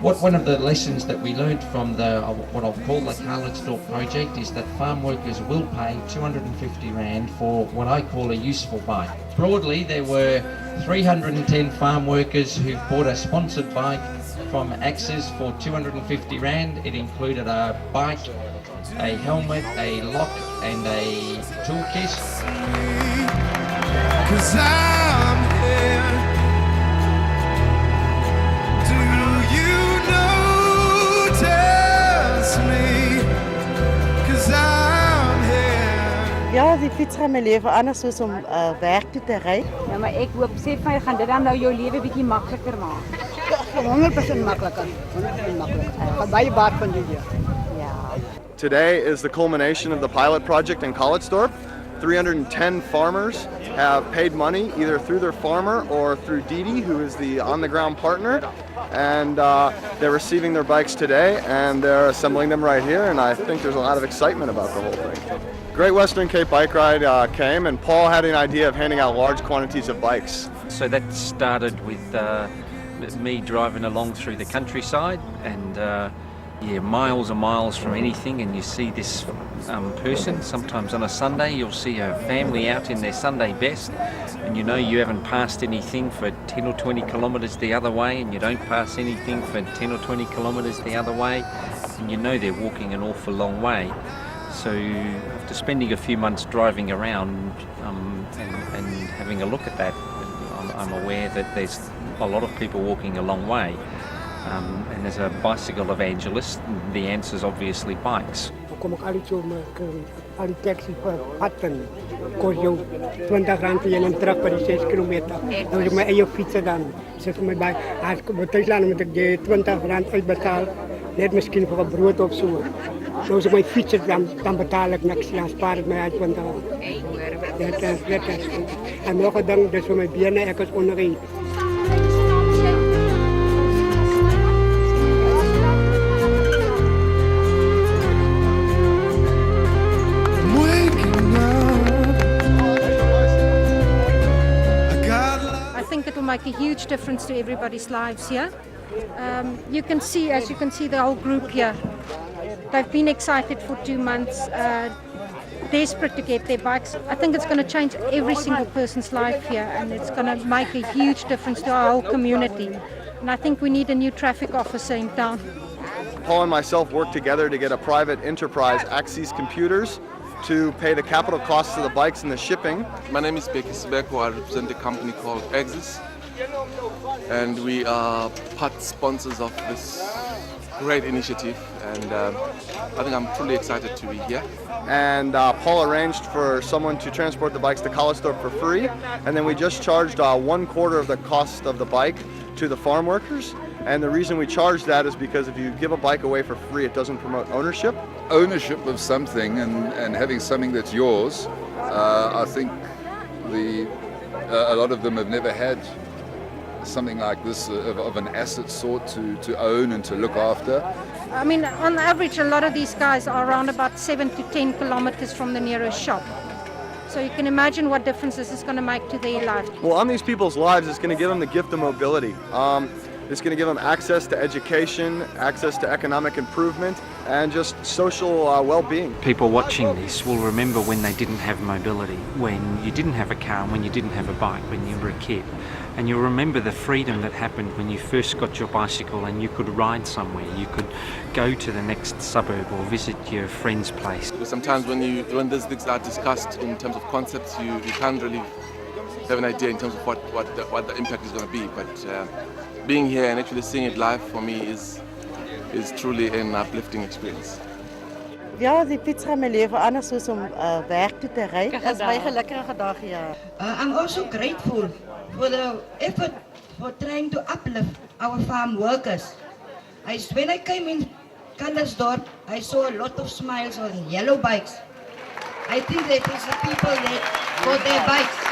One of the lessons that we learned from what I'll call the Carlitzdorp project is that farm workers will pay 250 Rand for what I call a useful bike. Broadly, there were 310 farm workers who bought a sponsored bike from Axis for 250 Rand. It included a bike, a helmet, a lock and a toolkit. 'Cause I'm here. Do you notice me? 'Cause I'm here. Ja, die fiets gaan my lewe anders soos om werk toe te ry. Ja, maar ek hoop sê vir gaan dit dan nou jou lewe bietjie makliker maak. 100% makliker. 100% makliker. Gaan baie baat van die jaar. Ja. Today is the culmination of the pilot project in Carlitzdorp. 310 farmers have paid money either through their farmer or through Didi, who is the on-the-ground partner, and they're receiving their bikes today and they're assembling them right here, and I think there's a lot of excitement about the whole thing. Great Western Cape Bike Ride came, and Paul had an idea of handing out large quantities of bikes. So that started with me driving along through the countryside, and miles and miles from anything, and you see this person. Sometimes on a Sunday you'll see a family out in their Sunday best, and you know you haven't passed anything for 10 or 20 kilometres the other way, and you don't pass anything for 10 or 20 kilometres the other way, and you know they're walking an awful long way. So after spending a few months driving around and having a look at that, I'm aware that there's a lot of people walking a long way. And as a bicycle evangelist, the answer is obviously bikes. Kom ek al die taxi vir patten. Kos jou 20 rand vir een trek vir die 6 kilometer. Dan moet ek my eie fiets dan. Sê vir my by, as ek by Thuisland moet ek die 20 rand uitbetaal. Net miskien vir 'n brood of so. Nou as ek my fiets dan betaal ek niks. Dan spaar ek my uit 20 rand. Dit is. En nog 'n ding, dis vir my bene, ek is onderin. I think it will make a huge difference to everybody's lives here. You can see the whole group here. They've been excited for 2 months, desperate to get their bikes. I think it's going to change every single person's life here, and it's going to make a huge difference to our whole community. And I think we need a new traffic officer in town. Paul and myself worked together to get a private enterprise, Axis Computers, to pay the capital costs of the bikes and the shipping. My name is Becky Sibeko. I represent a company called Axis, and we are part sponsors of this great initiative, and I think I'm truly excited to be here. And Paul arranged for someone to transport the bikes to Carlitzdorp for free, and then we just charged 1/4 of the cost of the bike to the farm workers. And the reason we charge that is because if you give a bike away for free, it doesn't promote ownership. Ownership of something and having something that's yours, I think a lot of them have never had something like this of an asset sort to own and to look after. I mean, on average, a lot of these guys are around about 7 to 10 kilometers from the nearest shop. So you can imagine what difference this is going to make to their life. Well, on these people's lives, it's going to give them the gift of mobility. It's going to give them access to education, access to economic improvement, and just social well-being. People watching this will remember when they didn't have mobility, when you didn't have a car, when you didn't have a bike, when you were a kid. And you'll remember the freedom that happened when you first got your bicycle and you could ride somewhere. You could go to the next suburb or visit your friend's place. Sometimes when these things are discussed in terms of concepts, you can't really have an idea in terms of what the impact is going to be. But being here and actually seeing it live for me is truly an uplifting experience. Ja, die fiets gaan my lewe anders soos om werk toe te ry. Dit is baie gelukkige dag, ja. I'm also grateful for the effort for trying to uplift our farm workers. When I came in Carlitzdorp, I saw a lot of smiles on yellow bikes. I think that is the people that got their bikes.